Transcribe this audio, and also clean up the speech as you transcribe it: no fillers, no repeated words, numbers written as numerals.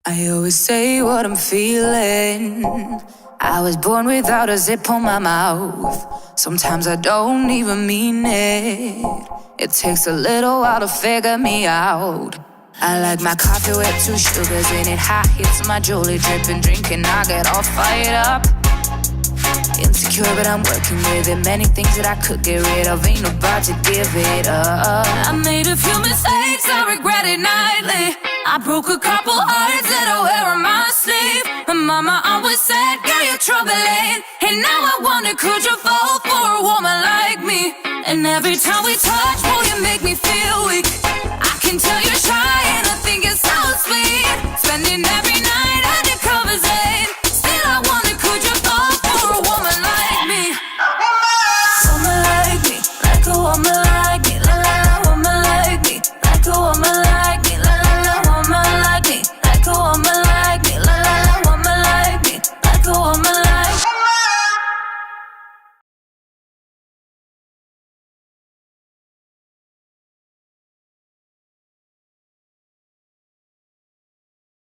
I always say what I'm feeling. I was born without a zip on my mouth. Sometimes I don't even mean it. It takes a little while to figure me out. I like my coffee with 2 sugars in it, hot hits my jewelry dripping, drinking, I get all fired up. Insecure, but I'm working with it. Many things that I could get rid of, ain't about to give it up. I made a few mistakes, I regret it nightly. I broke a couple hearts that I wear on my sleeve. My mama always said, girl, you're troubling. And now I wonder, could you fall for a woman like me? And every time we touch, boy, you make me feel weak. I can tell you're shy and I think it's so sweet. Spending every